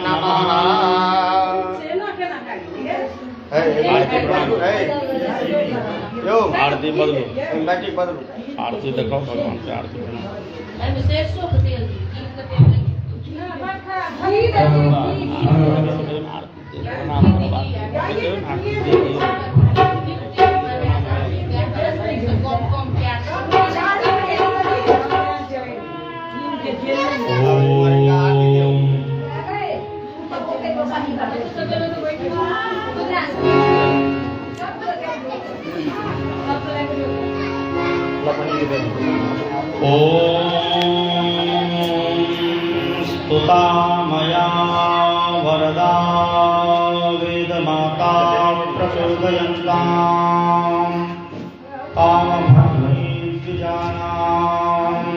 नमः। आरती बदलो, बदलो आरती देखो भगवान की आरती बदलो। स्तुता मया वरदा वेदमाता प्रचोदयन्ताम् कामभ्रमैर्विजानाम्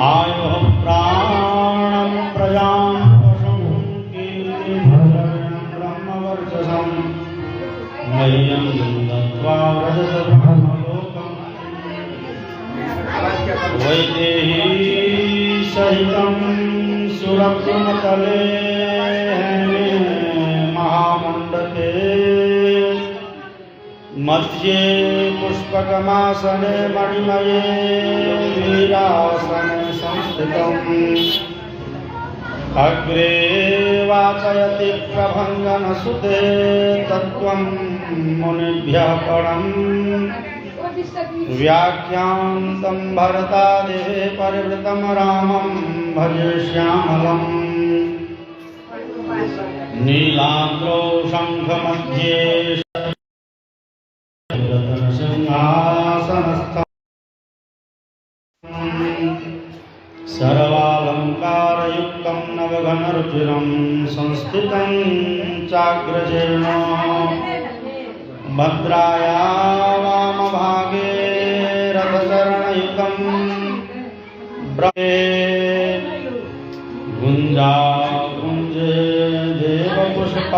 आयुः प्राणं प्रजां वशं कीर्तिभद्रं ब्रह्मवर्चसं मह्यं दत्त्वा व्रजतब्रह्मलोकम् वैदेही सहितं सुरद्रुमतले महामण्डके मध्ये पुष्पकमासने मणिमये वीरासने संस्थितम् अग्रे वाचयति प्रभङ्गनसुते तत्त्वं मुनिभ्यः परम् व्याख्यान्तं भरतादेः परिवृतं रामं भजे श्यामलम् नीलान्द्रौ शङ्खमध्ये रत्नसिंहासनस्थम् सर्वालङ्कारयुक्तं नवघनरुचिरं संस्थितं चाग्रजेन भद्राया वामभागे रथचरणयुतं ब्रह्मे गुञ्जाकुञ्जे देवपुष्पादिकुञ्जे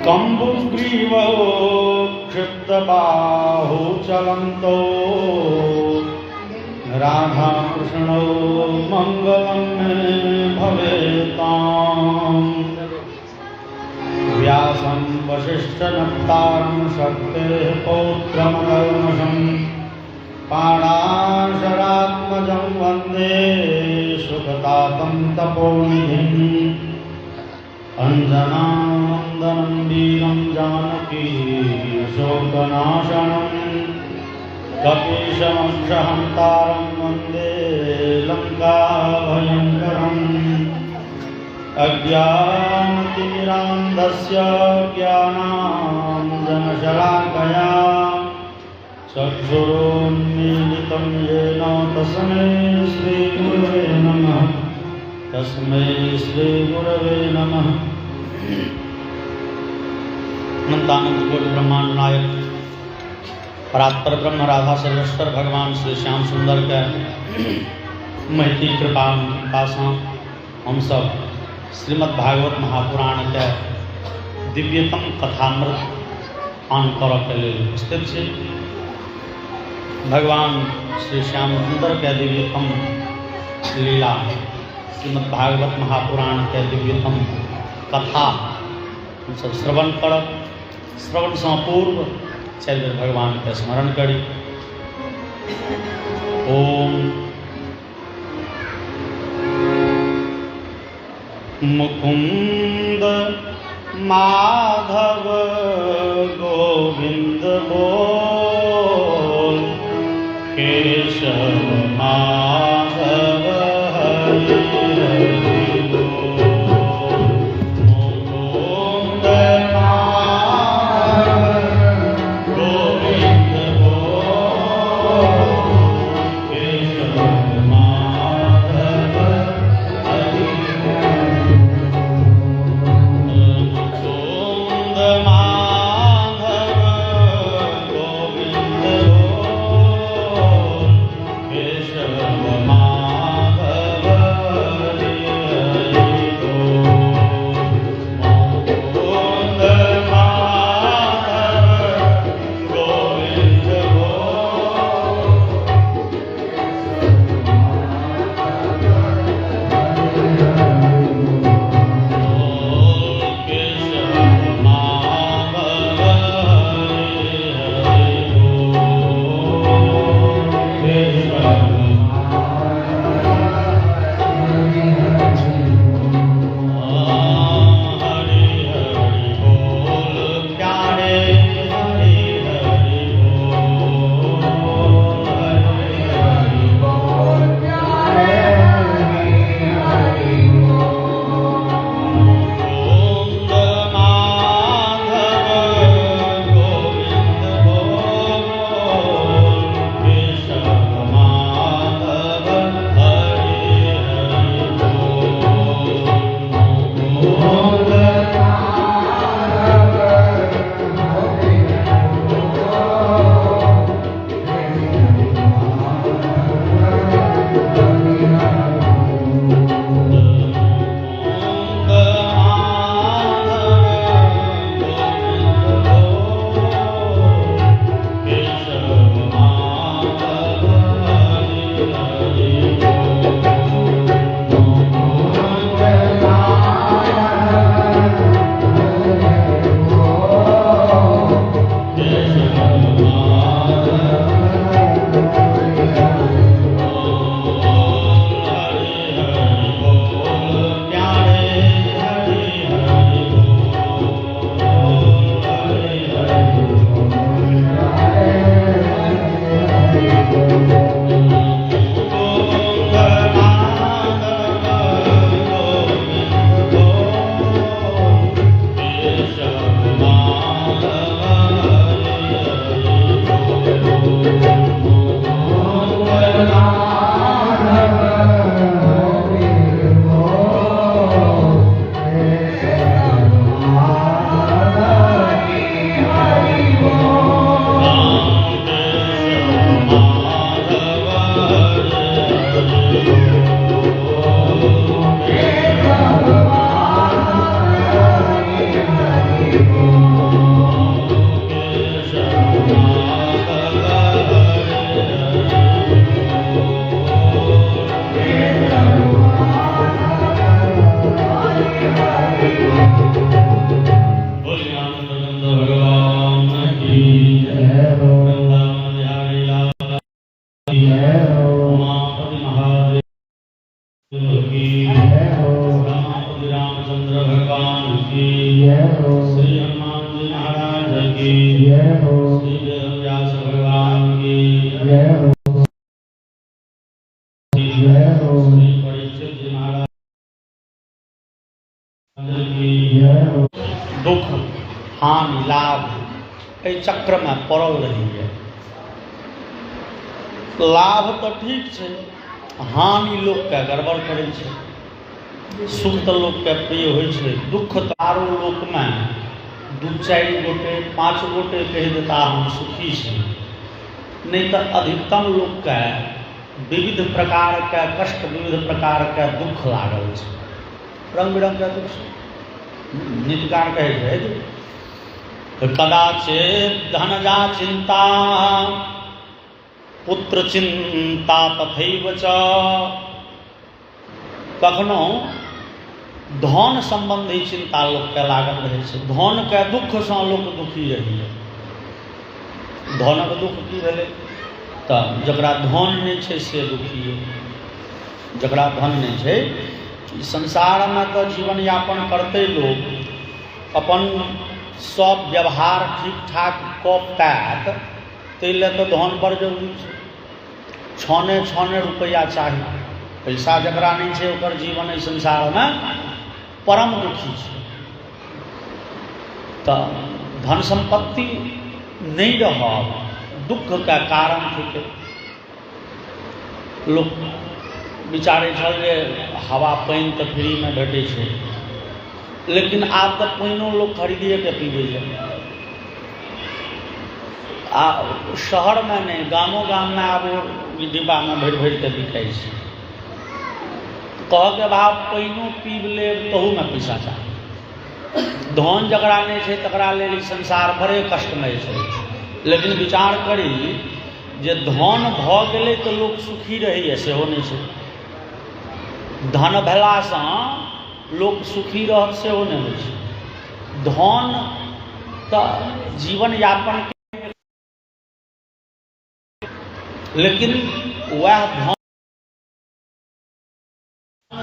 कम्बुग्रीवो क्षिप्तबाहु चलन्तो राधाकृष्णौ मङ्गलं मे भवेताम् व्यासं वसिष्ठनप्तारं शक्तेः पौत्रमकल्मषं पाणाशरात्मजं वन्दे सुखतातं तपोनिधिम् अञ्जनानन्दनं वीरं जानकी शोकनाशनं कपीशमक्षहन्तारं वन्दे लङ्काभयङ्करम् अज्ञानतिमिरान्धस्य ज्ञानाञ्जनशलाकया चक्षुरुन्मीलितं येन तस्मै श्रीगुरवे नमः। तस्मै श्रीगुरवे नमः। अनंतानंद कोटि ब्रह्मांड नायक परात्पर ब्रह्म राधा सर्वेश्वर भगवान श्री श्याम सुंदर के महती कृपा पासा हम सब श्रीमद् भागवत महापुराण के दिव्यतम कथामृत पान करऽ के लेल उपस्थित छी। भगवान श्री श्याम सुंदर के दिव्यतम लीला श्रीमद् भागवत महापुराण के दिव्यतम कथा हम सब श्रवण करब। श्रवण से पूर्व चल भगवान के स्मरण करी। ओम मुकुंद माधव गोविंद बोल केशव माधव हरि हरि बोल। मुकुंद माधव गोविंद बोल केशव माधव हरि माधव गोविंद रामचंद्र भगवान की, श्री हनुमान जी महाराज की, श्री व्यास भगवान की, श्री परीक्षित जी महाराज की। दुख हानि लाभ एहि चक्र में पड़ल रही है। लाभ तो ठीक है, हानि लोक के गड़बड़ करे छे, सुख तो लोक के प्रिय होय छे, दुख तारो लोक में दू चारि गोटे पाँच गोटे कह देता हम सुखी छी, नहीं तो अधिकतम लोक के विविध प्रकार के कष्ट, विविध प्रकार के दुख लागल छे, रंग बिरंग के दुख। नित्यकार कहे छे कदाचित धनजा चिंता पुत्र चिंता तथैव च। कखनो धन संबंधी चिंता लोक के लागल रहे छे, धन के दुख से लोक दुखी रही है। धनक दुख की भेले तऽ जकरा धन नहीं छे से दुखी है, जकरा धन नहीं छे। संसार में तो जीवन यापन करते लोग अपन सब व्यवहार ठीक ठाक कऽ पैत, ताहि तो धन बड़ जरूरी है। छाने छाने रुपया चाहिए, पैसा जकरा नहीं है ओकर जीवन इस संसार में परम दुखी है। तो धन संपत्ति नहीं रहब दुख का कारण थे। लोग विचारे छल जे हवा पानी तो फ्री में भेटे छे, लेकिन आब तो पानिओ लोग खरीदिए के पीबे है। आ शहर में नहीं, गामो गाम में आब डिब्बा में भर भर के बिकाई छे। कह के भाव पानिओ पीब ले तहू में पैसा चाहिए। धन जकरा नहीं है तकरा लेल संसार बड़े कष्टमय है। लेकिन विचार करी जे धन भ गेलै तो लोग सुखी रही है, सेहो नहीं है। धन भेलासँ लोग सुखी रहत सेहो नहीं होइ छै। धन तो जीवन यापन, लेकिन वह धन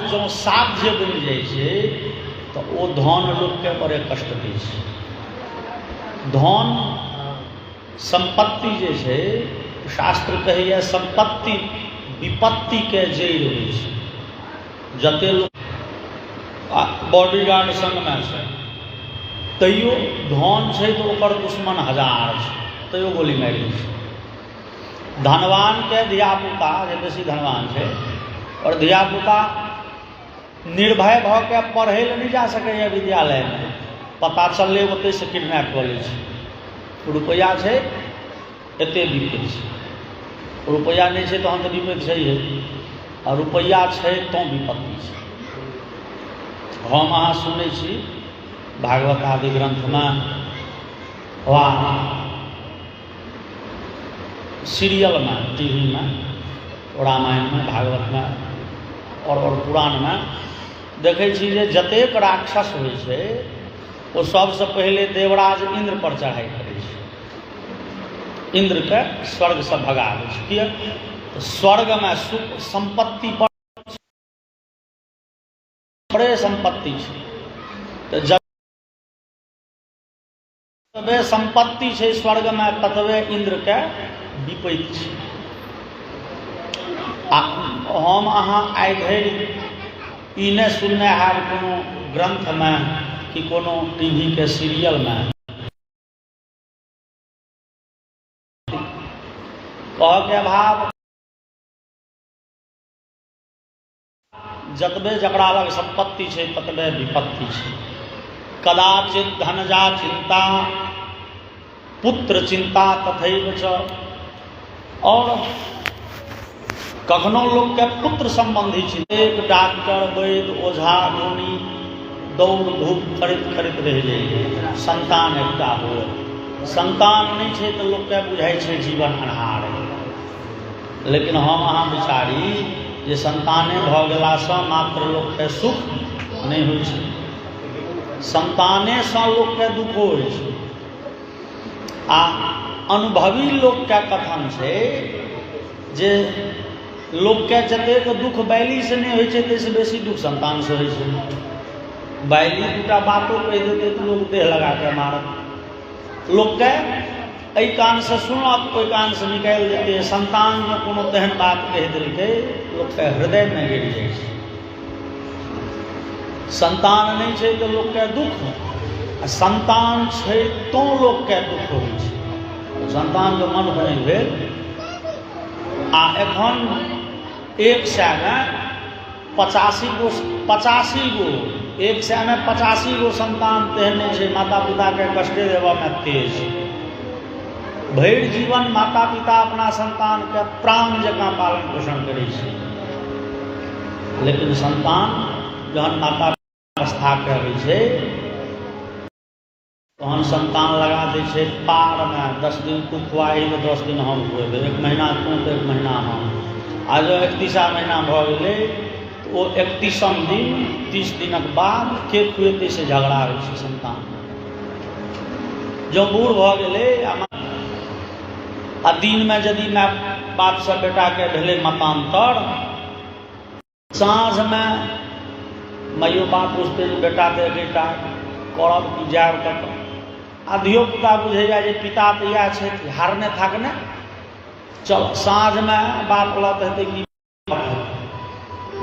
जो साध्य बन जाए छे तो वो धन लोग के बड़े कष्ट दै छै। धन संपत्ति जे छे, शास्त्र कहैया संपत्ति विपत्ति के जड़ होइ छै। जते लोग बॉडीगार्ड संग में छै तैयो धन छै तो ओकर दुश्मन हजार छै, तैयो गोली मारि दै छै। धनवान के धियापुता जे बेसी धनवान है और धियापुता निर्भय भ के पढ़े ले नहीं जा सके विद्यालय में, पता चलले ओते से किडनैप कर ले। रुपया है एते विपद है, रुपया नहीं है तो हम तो विपद है, और रुपया है तो विपत्ति है। हम अहाँ सुनै छी भागवत आदि ग्रंथ में वा सीरियल में, टीवी में, रामायण में, भागवत में और पुराण में देखे छी जे जतेक राक्षस होइ छै वो सबसे पहले देवराज इंद्र पर चढ़ाई करे छै। इंद्र के स्वर्ग से भगा दै छै। किया? स्वर्ग में सुख संपत्ति बड़े संपत्ति छै, तो जतबे संपत्ति छै स्वर्ग में ततबे इंद्र के विपत्ति छै। हम अहाँ आइ धरि ई नहीं सुनने हैब कोनो ग्रंथ में कि कोनो टीवी के सीरियल में कह के भाव जतबे जकरा लग संपत्ति है ततबे विपत्ति है। कदाचित धनजा चिंता पुत्र चिंता तथैव च। और कखनो लोग के पुत्र संबंधी चिंता, एक डॉक्टर वैद्य ओझा गुनी दौड़ धूप करैत करैत रह जाइए, संतान एकटा हो। संतान नहीं है तो लोग के बुझाई है जीवन अन्हार है। लेकिन हम अहाँ विचारी जे संताने भ गेलासँ मात्र लोक के सुख नहीं होइ छै, संताने से लोक के दुख होइ छै। आ अनुभवी लोक के कथन छै जे लोकके जतेक दुख बैली से नहीं होइ छै ताहिसँ बेसी दुख संतान से होइ छै। बैली दूटा बातो कहि देतै तऽ लोक देह लगा के मारत। लोकके एहि कान से सुनत ओहि कान से निकालि देतै। संतान में कोनो तेहन बात कहि देलकै लोकके हृदय में गिर जाइ छै। संतान नहीं छै तऽ लोकके दुख, आ संतान छै तो लोकके दुख होइ छै। संतान के मन नहीं भेल आ एखन 100 में 85 गो 100 में 85 गो संतान तेहन नहीं छै माता पिता के कष्टे देवा में तेज। भरि जीवन माता पिता अपना संतान के प्राण जकाँ पालन पोषण करै छै, लेकिन संतान जहन माता अवस्था के होइ छै तहन संतान लगा दै छै पार में। 10 दिन तू खुआही तो 10 दिन हम खुएबै, 1 महीना तू तो 1 महीना हम। आ जो 31वां महीना भऽ गेलै तऽ ओ 31वां दिन 30 दिनक बाद के खुएतै से झगड़ा होइ छै संतान। जो बूढ़ भऽ गेलै आ दिन में यदि माय बाप से बेटा के भेलै मतांतर, साँझ में माइयो बाप बुझते जे बेटा तऽ बेटा करब कि जायब कतऽ। आ धियोपुता बुझे जाए जे पिता तऽ इएह छै हारने थाकने, चल साँझ में बाप लत हेतै कि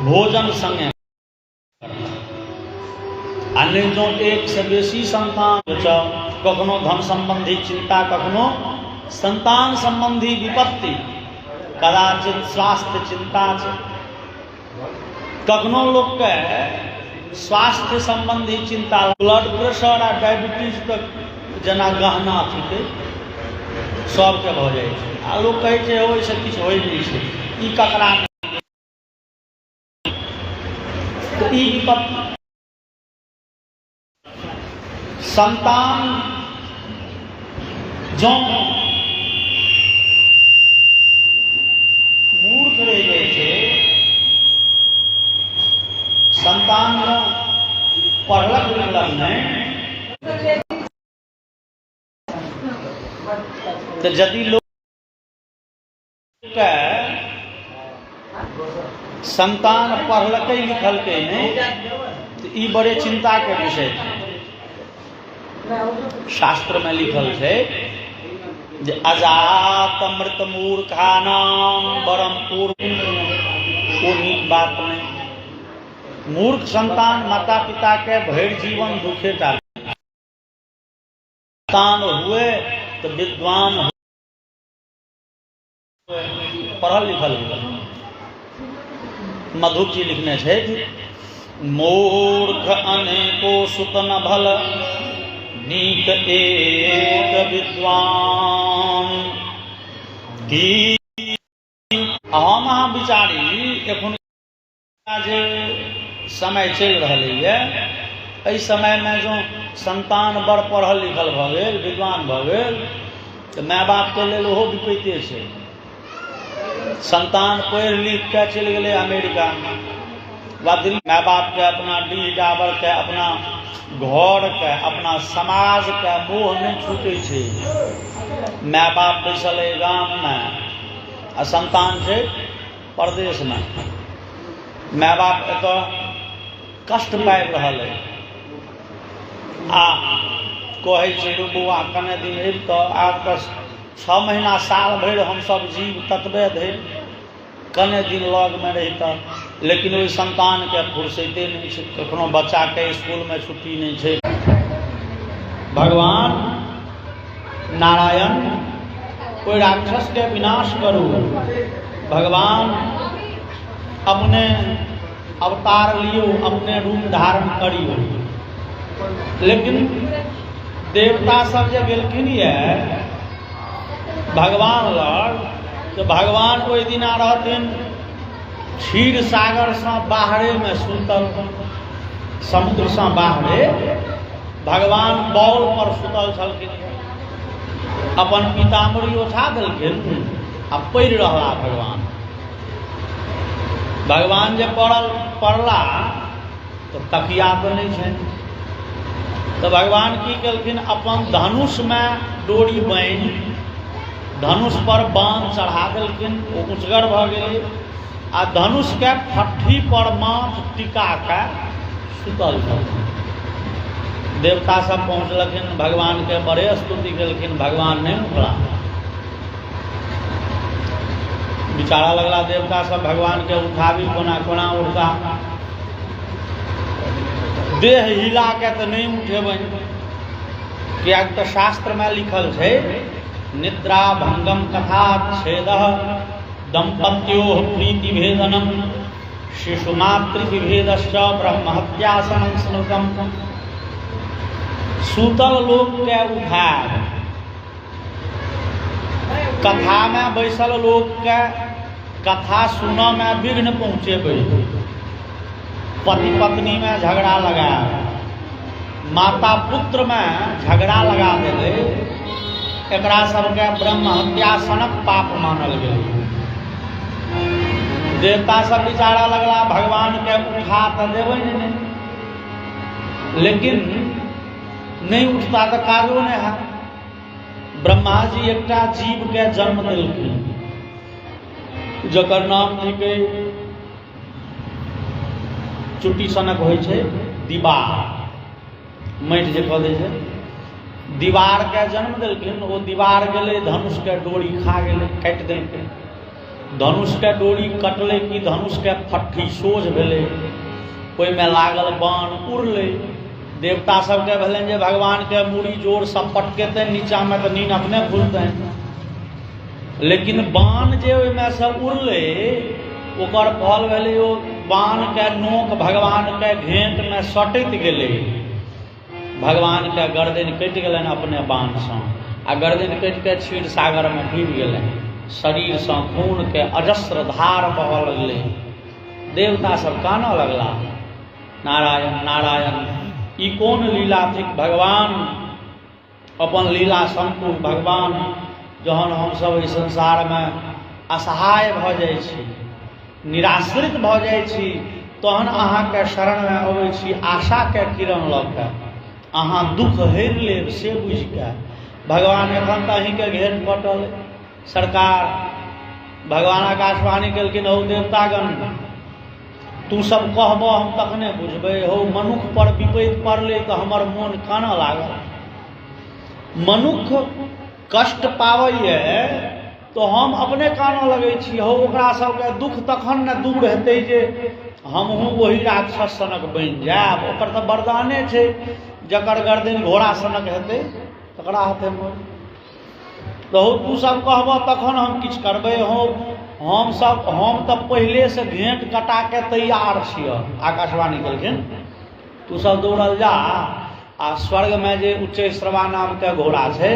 भोजन संगे। आ नहीं जो 1 से बेसी संतान कखनो धन संबंधी चिंता, कखनो संतान संबंधी विपत्ति, कदाचित स्वास्थ्य चिंता छै, कखनो लोक के स्वास्थ्य संबंधी चिंता, ब्लड प्रेशर आ डायबिटीज तक जना गहना थिके सबके भऽ जाइ छै। आ लोक कहै छै ओहिसँ किछु होइ नहि छै, ई ककरा तऽ ई विपत्ति। संतान जँ मूर्ख रहि जाइ छै, संतान पढ़लक लिखलक नहीं तो यदि लोग संतान पढ़लक लिखलक नहीं तो ई बड़े चिंता के विषय है। शास्त्र में लिखल है जे अजात मृत मूर्खानाम बरम पूर्व। वो नीक बात नहीं। मूर्ख संतान माता पिता के भरि जीवन दुखे डाले। संतान हुए तो विद्वान हुए, पढ़ल लिखल हुए। मधुर जी लिखने थे मूर्ख अनेको सुत न भल, नीक एक विद्वान की। हम अहाँ विचारी एखन जे समय चल रहा है, समय में जो संतान बड़ पढ़ल लिखल भऽ गेल, विद्वान भऽ गेल, तो माय बाप के लेल ओहो विपत्ति छै। संतान पढ़ लिख के चल गए अमेरिका वा दिल्ली, माय बाप के अपना डी डाबर के, अपना घर के, अपना समाज के मोह नहीं छूटे छे। माय बाप बैसल है गाम में आ संतान छै परदेश में। माय बाप एत कष्ट पाबि रहल है आ कहे छै बौआ कने दिन अबितऽ, आब तऽ 6 महीना साल भरि हम सब जीव ततबे धरि, कने दिन लग में रहितऽ। लेकिन ओहि संतान के फुर्सते नहीं छै, कखनो बच्चा के स्कूल में छुट्टी नहीं छै। भगवान नारायण कोई राक्षस के विनाश करू, भगवान अपने अवतार लियो, अपने रूप धारण करियो। लेकिन देवता सब जे गेलखिन ये भगवान लग, तो भगवान ओहि दिना रहथिन क्षीर सागर से बाहरे में सुतल, समुद्र से बाहरे भगवान बौल पर सुतल छलखिन। अपन पीताम्बरी ओछा देलखिन आ पड़ि रहला भगवान। भगवान जे पड़ला तो तकिया तो नहीं छै, तो भगवान की केलखिन अपन धनुष में डोरी बांधि धनुष पर बाण चढ़ा देलखिन। ओ उचगर भऽ गेलै, आ धनुष के फट्ठी पर माथ टिका के सुतल छलखिन। देवता सब पहुँचलखिन, भगवान के बड़े स्तुति केलखिन, भगवान नहीं उठला। विचारा लगला देवता सब भगवान के उठाबी कोना कोना उठता, देह हिला के तो नहीं उठेबन, क्या तो शास्त्र में लिखल है निद्रा भंगम कथा छेद दंपत्यो प्रीति भेदनम शिशु मातृ विभेदश्च ब्रह्महत्यासनं स्मृतम। सूतल लोग के उठाए, कथा में बैसल लोग के कथा सुना में विघ्न पहुँचेबै, पति पत्नी में झगड़ा लगा, माता पुत्र में झगड़ा लगा देले, एकरा सबके ब्रह्म हत्या सनक पाप मानल गेल। देवता सब विचारा लगला भगवान के उठा तो देवे नहीं, लेकिन नहीं उठता तो काजो नहीं है। ब्रह्मा जी एकटा जीव के जन्म दिलखिन, जकर नाम थिके चुट्टी सनक होइ छै दीवार, माटि जे कह दै छै, दीवार के जन्म दिलखिन। ओ दीवार गेलै धनुष के डोरी खा गेलै, काटि देलकै। धनुष के डोरी कटलै कि धनुष के फट्ठी सोझ भेलै, ओहिमे लागल बाण उड़लै। देवता सबके भेलनि जे भगवान के मूड़ी जोर सब पटकेतनि नीचा में तो नींद अपने खुलतनि, लेकिन बाण जे ओहिमे से उड़लै ओकर फल भेलै ओ बाण के नोक भगवान के घेंट में सटैत गेलै, भगवान के गर्दन कटि गेलनि अपने बाण से, आ गर्दन कटि के क्षीर सागर में डूबि गेलनि। शरीर से खून के अजस्र धार बहऽ लगलै। देवता सब कानऽ लगला नारायण नारायण, ई कोन लीला थिक भगवान, अपन लीला संपूर्ण भगवान। जहन हम सब इस संसार में असहाय भ जाइ छी, निराश्रित भ जाइ छी, तहन अहाँ के शरण में अबै छी आशा के किरण लऽ के, अहाँ दुख हरि लेब से बुझि के। भगवान एखन तऽ अहीं के घेर पटल सरकार। भगवान आकाशवाणी केलखिन, हौ देवतागण तू सब कहबो हम तखने बुझबै। हो मनुख पर विपैत पड़लै तऽ हमर मोन कानऽ लागल। मनुख कष्ट पावैए तो हम अपने कानऽ लगै छी। हो ओकरा सबके दुख तखन न दूर हेतै जे हमहूँ वही राक्षस सनक बनि जायब। ओकर तऽ वरदाने छै, जकर गर्दन घोड़ा सनक हेतै तकरा हेतै मोन। तो हो तू सब कहबो तखन हम किछु करबै। हो हम तऽ पहले से घेंट कटा के तैयार छियै। आकाशवाणी केलखिन, तू सब दौड़ल जा आ स्वर्ग में जे उच्चैश्रवा नाम के घोड़ा छै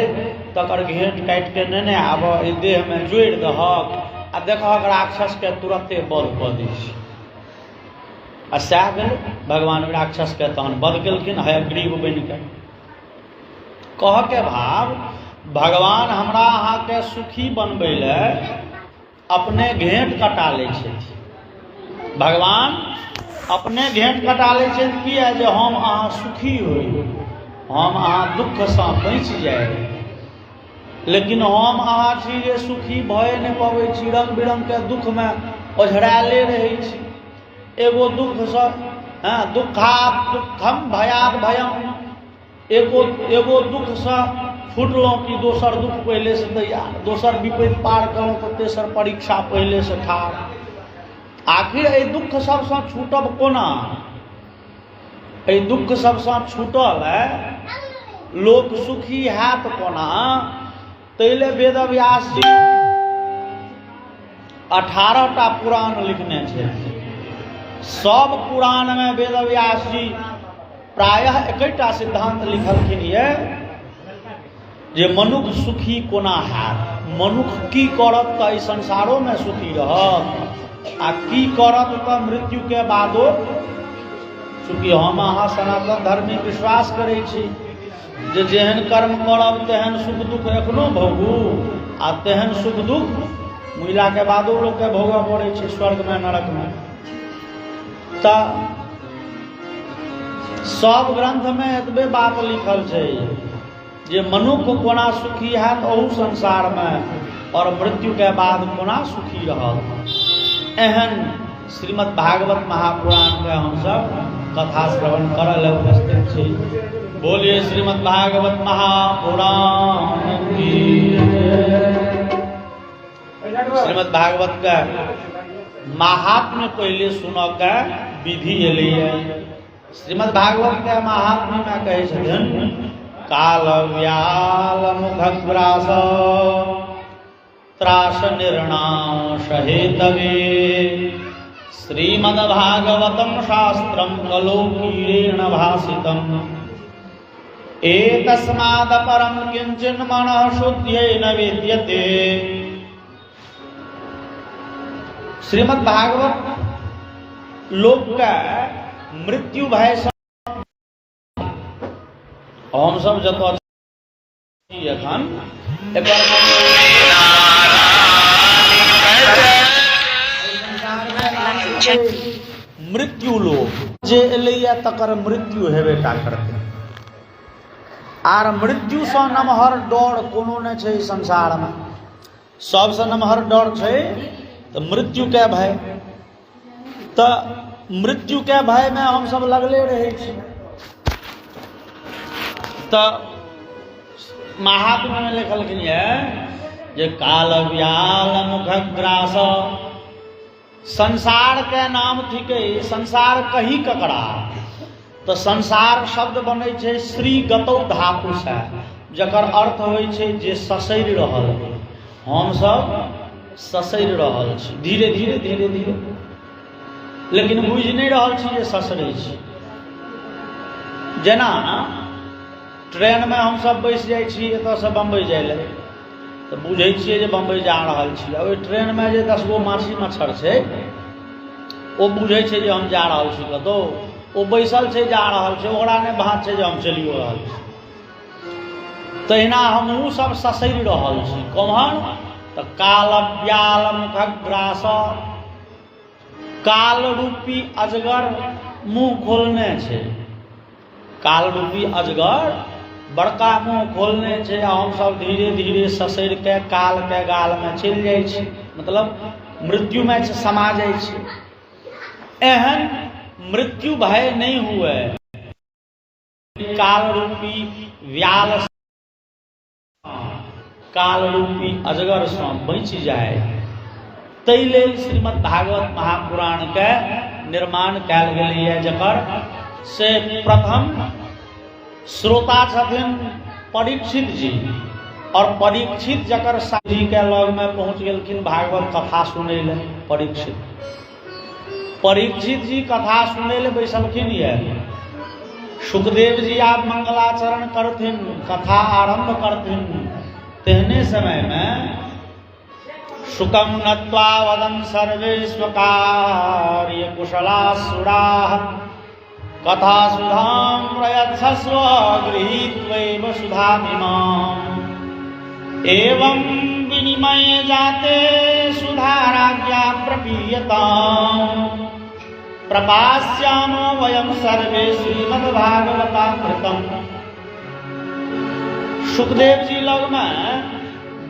तकर घेंट काटि के नेने आबऽ, एहि देह में जोड़ि दहक आ देखहक राक्षस के तुरंते वध कऽ दै छै। आ सएह भेल, भगवान राक्षस के तहन वध केलखिन हयग्रीव बनि के। कह के भाव भगवान हमरा अहाँ के सुखी बनबै लए अपने घेंट कटा लै छथि। भगवान अपने घेंट कटा लै छथि किया जे हम अहाँ सुखी होइ, हम अहाँ दुख से बचि जाए। लेकिन हम अहाँ छी जे सुखी भए नहि पबै छी, रंग बिरंग के दुख में ओझरायले रहै छी। एगो दुख से दुखात दुखम भयात भयम, एगो दुख से फुटलहुँ कि दोसर दुख पहले से तैयार, दोसर विपैत पार कलहुँ तो तेसर परीक्षा पहले से ठाढ़। आखिर एहि दुख सबसँ छूटब कोना? एहि दुख सबसँ छूटल लोक सुखी हैत कोना? तैले वेदव्यास जी 18टा पुराण लिखने छै। सब पुराण में वेदव्यास जी प्रायः एकटा सिद्धांत लिखलखिन ये जे मनुख सुखी कोना हैत। मनुख की करत तऽ एहि संसारो में सुखी रहत, आ की करत तऽ मृत्यु के बादो। चूँकि हम अहाँ सनातन धर्मी विश्वास करै छी जे जेहन कर्म करब तेहन सुख दुख एखनो भोगू, आ तेहन सुख दुख मुइला के बादो लोक के भोगऽ पड़ै छै स्वर्ग में नरक में। तऽ सब ग्रंथ में एतबे बात लिखल छै जे मनुख कोना सुखी हैत अहू संसार में, और मृत्यु के बाद कोना सुखी रहत। एहन श्रीमद् भागवत महापुराण के हम सब कथा श्रवण करल उपस्थित छी। बोलिए श्रीमद् भागवत महापुराण की। श्रीमद् भागवत का महात्म्य पहले सुन के विधि एलिए। श्रीमद् भागवत के महात्म्य में कहे छथिन काल व्याल मुखग्रास त्रास निर्णाश हेतवे श्रीमद्भागवतं शास्त्रं कलोकीरेण भासितम् एतस्मादपरं किंचिन् मनः शुद्ध्यै न विद्यते। श्रीमद् भागवत लोक का मृत्यु भय हम सब जत एखन मृत्यु लोक जे एलैया तकर मृत्यु हेबेटा करते। आर मृत्यु से नमहर डर कोनो न छै संसार में। सबसे नमहर डर छै तो मृत्यु के भय। तो मृत्यु के भय में हम सब लगले रहे छी। तो महात्मा में लिखलखिन जे काल व्याल मुखग्रास संसार के नाम थिके। संसार कही ककरा तो संसार शब्द बने छे श्री गतौ धातु से जकर अर्थ होय छे जे ससैर रहल। हम सब ससैर रहल छी धीरे धीरे धीरे धीरे, लेकिन बुझ नहीं रहल छी जे ससरै छी। जेना ट्रेन में हम सब बैस जाय छी एतऽ से बम्बई जाय ले तो बुझे छियै जे बम्बई जा रहल छी। अब ट्रेन में जे 10 गो माछी मच्छर छै ओ बुझे छै जे हम जा रहल छी कतौ। ओ बैसल छै जा रहल छै, ओकरा ने भात छै जे हम चलियो रहल छी। तहिना हमहूँ सब ससैर रहल छी। कमहर तो काल व्याल मुखग्रास काल रूपी अजगर मुंह खोलने छे। काल रूपी अजगर बड़का मुंह खोलने छे। हम सब धीरे धीरे ससैर के काल के गाल में चल जाय छी, मतलब मृत्यु में समा जाय छी। एहन मृत्यु भय नहीं हुए काल रूपी व्याल काल रूपी अजगर से बच जाए। तै लेल श्रीमद् भागवत महापुराण के निर्माण कयल गेलैया, जकर से प्रथम श्रोता छथिन परीक्षित जी। और परीक्षित जकर जी के लग में पहुंच गेलखिन भागवत कथा सुनै ले। परीक्षित जी कथा सुनै ले बैसलखिन ये। सुखदेव जी आप मंगलाचरण करथिन, कथा आरंभ करथिन। तेहने समय में शुकम नत्वा वदन सर्वे स्वकार्य कुशलासुराः कथा सुधाम प्रयच्छस्व गृहीत्वैव सुधामिमाम् एवं विनिमय जाते सुधाराज्ञा प्रपीयताम् प्रपास्यामो वयं सर्वे श्रीमद्भागवतामृतम्। सुखदेव जी लग में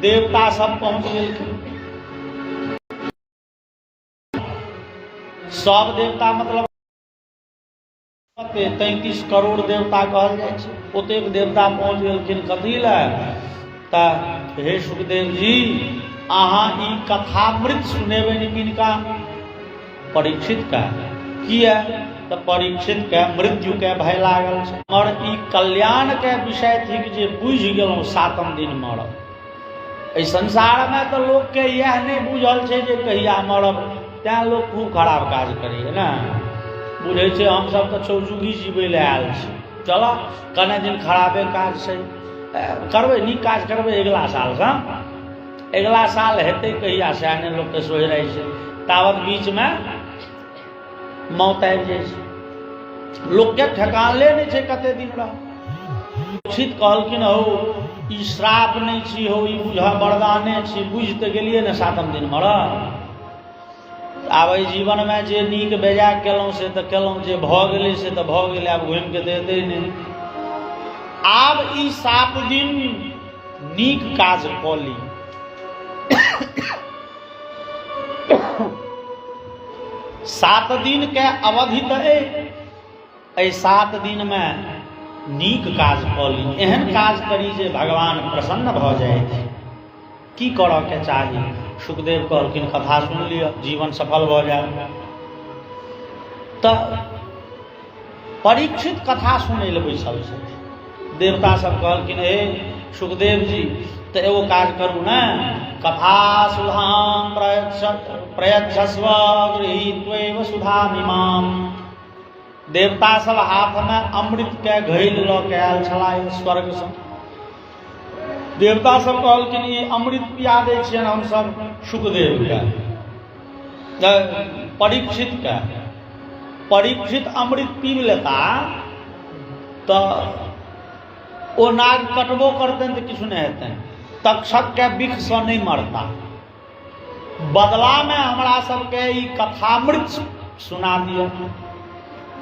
देवता सब पहुंच गए। सब देवता मतलब 33 करोड़ देवता कहल जाय छै। ओतेक देवता पहुंच गेलखिन कथी ले ता हे सुखदेव जी अहाँ ई कथामृत सुनेबनि किनका? परीक्षित का। किया तो परीक्षित के मृत्यु के भय लागल छै। और ई कल्याण के विषय थिक जे बुझ गेलौं 7म दिन मरब। एहि संसार में तो लोग के यह नहीं बुझल छै जे कहिया मरब, तैं लोग खूब खराब काज करैए ना। बुझे छे हम सब तो चौजुगी जीवे ले आयल छी, चलो कने दिन खराबे काज छै करबै, नीक काज करबै। अगला साल से अगला साल हेतै कहिया से ने लोग के सोचै छै। तावत बीच में मौत आबि जाइ छै। लोग के ठेकान ले नहीं छै कते दिन रह। परीक्षित कहलखिन हो ई श्राप नहीं छी हो, ई बुझ वरदाने छी। बुझ तो गेलिए ने 7म दिन मरब। आब जीवन में जे नीक बेजा केलौं से तो केलौं, जे भ गेलै से तो भ गेलै, आब घुमि के देतै नहीं। आब ई 7 दिन नीक काज कऽ ली। 7 दिन के अवधि तो 7 दिन में नीक काज कऽ ली, एहन काज करी जे भगवान प्रसन्न भऽ जाए। की करऽ के चाही? सुखदेव कहलखिन कथा सुन लिअ, जीवन सफल भऽ जाए। तऽ परीक्षित कथा सुनै लए बैसल छथिन। देवता सब कहलखिन हे सुखदेव जी, तऽ एगो काज करू ने, कथा सुधाम प्रयच्छस्व गृहीत्वैव सुधामिमाम। देवता सब हाथ में अमृत के घैल लऽ के आयल छलाह स्वर्ग से। देवता सब कहलखिन ई अमृत पिया दै छियनि हमसब सुखदेव के, परीक्षित के। परीक्षित अमृत पी लेता तऽ ओ नाग कटबो करतनि तऽ किछु नहि हेतनि, तक्षक के विष से नहीं मरता। बदला में हमरा सबके ई कथामृत सुना दिया,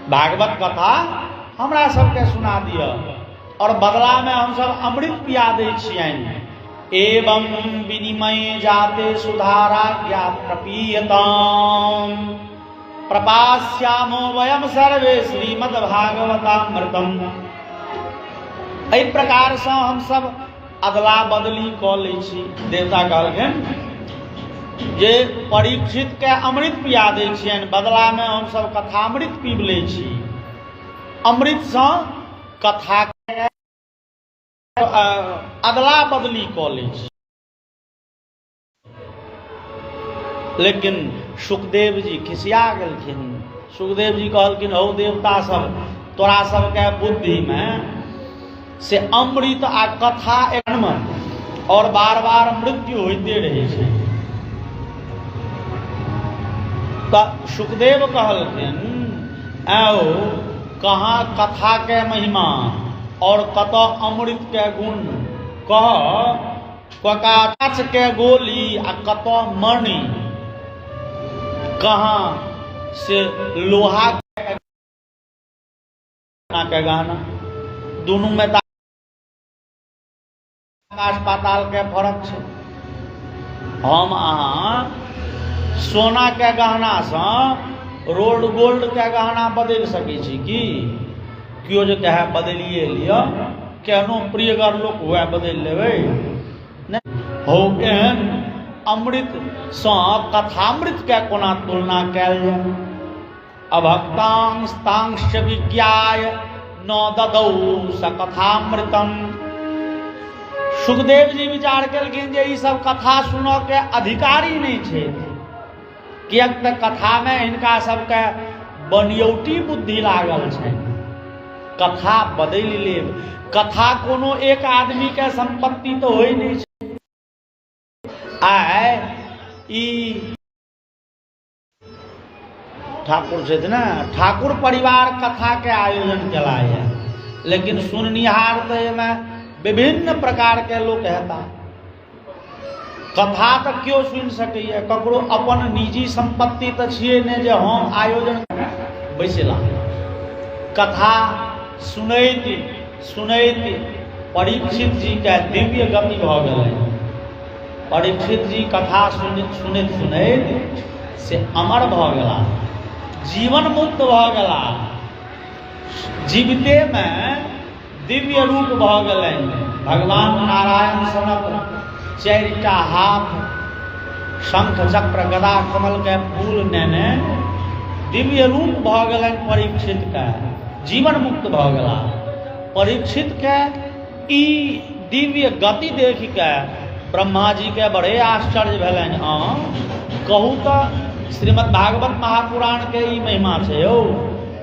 भागवत कथा हमरा सबके सुना दिया, और बदला में हम सब अमृत पिया दै छियनि। एवं विनिमय जाते सुधारा ज्ञा प्रपीयताम प्रपास्यामो वयम सर्वे श्रीमद्भागवतामृतम। एहि प्रकार से हम सब अदला बदली कऽ लै छी। देवता कहलखिन जे परीक्षित के अमृत पिया दै छियनि, बदला में हम सब कथामृत पीब लै छी। अमृत से कथा अदला बदली कऽ लै छी। लेकिन सुखदेव जी खिसिया गेलखिन। सुखदेव जी कहलखिन हौ देवता सब, तोरा सबके बुद्धि में से अमृत आ कथा एक और बार बार मृत्यु होते रहे छै। तऽ सुखदेव कहलखिन आओ कहाँ कथा के महिमा और कतऽ अमृत के गुण, कह ककाच के गोली आ कतऽ मणि, कहाँ से लोहा के गहना, दोनों में आकाश पाताल के फर्क छै। हम अहाँ सोना के गहना से रोड गोल्ड के गहना बदल सकै छी की? क्यों जो कहे बदलिए लिया, केहनो प्रियगर लोक हुए बदल लेबै नहीं। हो एहन अमृत सँ कथामृत के कोना तुलना कैल जाय? अभक्तांस्तांश्च विज्ञाय न ददौ स कथामृतम। सुखदेव जी विचार केलखिन जे ई सब कथा सुनऽ के अधिकारी नहीं छै, कियाक तऽ कथा में हिनका सबके बनियौटी बुद्धि लागल छै। कथा बदल लेब, कथा कोनो एक आदमी के संपत्ति तो होई नहीं छै। आय ई ठाकुर छथि ना, ठाकुर परिवार कथा के आयोजन केला है, लेकिन सुननिहार तो एहिमे विभिन्न प्रकार के लोग हेता। कथा तो क्यों सुन सकैए? ककरो अपन निजी संपत्ति तो छिए नहीं जे हम आयोजन बैसला। कथा सुनैत सुनैत परीक्षित जी के दिव्य गति भऽ गेलै। परीक्षित जी कथा सुनैत सुनैत से अमर भऽ गेला, जीवन मुक्त भऽ गेला, जीविते में दिव्य रूप भऽ गेलनि। भगवान नारायण सनक 4टा हाथ, शंख चक्र गदा कमल के फूल नेने दिव्य रूप भऽ गेलनि परीक्षित के, जीवन मुक्त भऽ गेला। परीक्षित के ई दिव्य गति देख के ब्रह्मा जी के बड़े आश्चर्य भेलनि। कहू तऽ श्रीमद् भागवत महापुराण के ई महिमा छै यौ,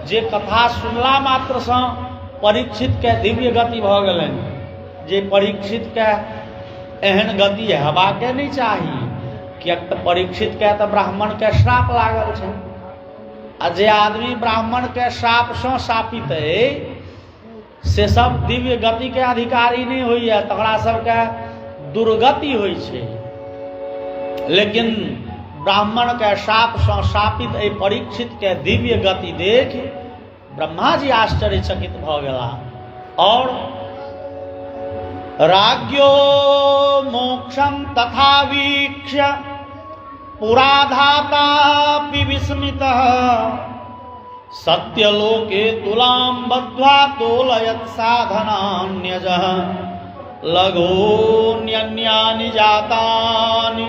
जे कथा सुनला मात्र सँ परीक्षित के दिव्य गति भऽ गेलनि, जे परीक्षित के एहन गति हेबाके नहीं चाही, कियाक तऽ परीक्षित के तऽ ब्राह्मण के श्राप लागल छै। आ जे आदमी ब्राह्मण के श्राप सँ शापित है से सब दिव्य गति के अधिकारी नहीं होइए, तकरा सबके दुर्गति होइ छै। लेकिन ब्राह्मण के श्राप सँ शापित एहि परीक्षित के दिव्य गति देख ब्रह्मा जी आश्चर्यचकित भऽ गेला। और राज्ञो मोक्षम तथा वीक्ष्य पुराधातापि विस्मितः सत्यलोके तुलां बद्ध्वा तोलयत् साधनान्यजः लघून्यन्यानि जातानि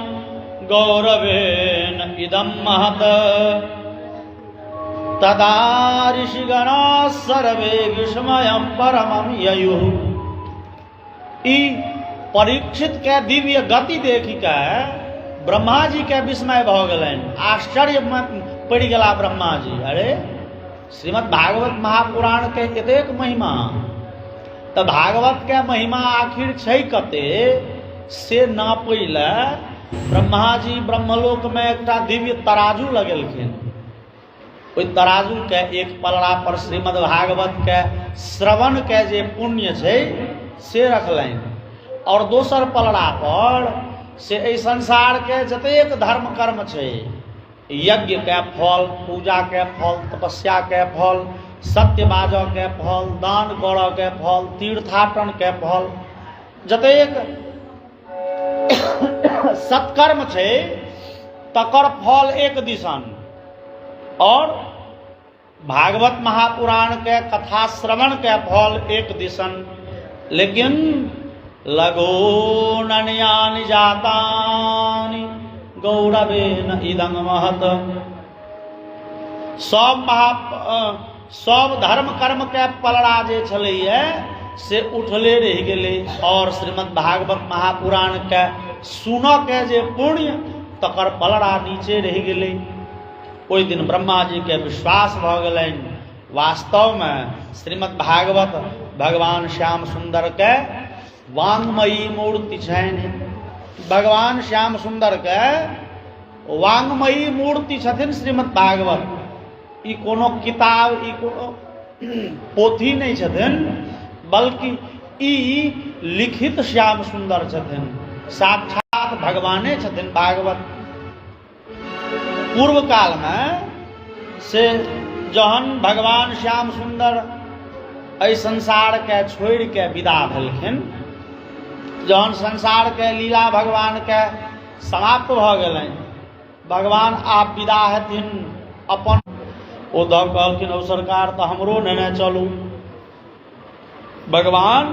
गौरवेण इदं महत् तदा ऋषिगणाः सर्वे विस्मयं परमं ययुः। ई परीक्षित के दिव्य गति देखि के ब्रह्मा जी के विस्मय भ गेलनि, आश्चर्य में पड़ि गेला ब्रह्मा जी। अरे श्रीमद् भागवत महापुराण के एतेक महिमा, तो भागवत के महिमा आखिर छै कते से नापै ले ब्रह्मा जी ब्रह्मलोक में एकटा दिव्य तराजू लगेलखिन। ओहि तराजू के एक पलड़ा पर श्रीमद् भागवत के श्रवण के जे पुण्य छै से रखलनि, और दोसर पलड़ा पर से एहि संसार के जतेक धर्म कर्म छै, यज्ञ के फल, पूजा के फल, तपस्या के फल, सत्य बाजऽ के फल, दान करऽ के फल, तीर्थाटन के फल, जतेक सत्कर्म छै तकर फल एक दिसन, और भागवत महापुराण के कथा श्रवण के फल एक दिसन। लेकिन लघून्यन्यानि जातानि गौरवेण इदं महत्। सब धर्म कर्म के पलड़ा जे छलैया से उठले रह गेलै, और श्रीमद् भागवत महापुराण के सुनऽ के जे पुण्य तकर पलड़ा नीचे रह गेलै। ओहि दिन ब्रह्मा जी के विश्वास भ गेलनि वास्तव में श्रीमद् भागवत भगवान श्याम सुंदर के वांगमयी मूर्ति छनि। भगवान श्याम सुंदर के वांगमयी मूर्ति छथिन श्रीमद् भागवत। ई कोनो किताब, ई कोनो पोथी नहीं छथिन, बल्कि ई लिखित श्याम सुंदर छथिन, साक्षात भगवाने छथिन भागवत। पूर्व काल में से जहन भगवान श्याम सुंदर एहि संसार के छोड़ के विदा भेलखिन, जहन संसार के लीला भगवान के समाप्त भ गेलनि, भगवान आप विदा हेथिन अपन। उद्धव कहलखिन ओ सरकार तो हमरो नेने चलू, भगवान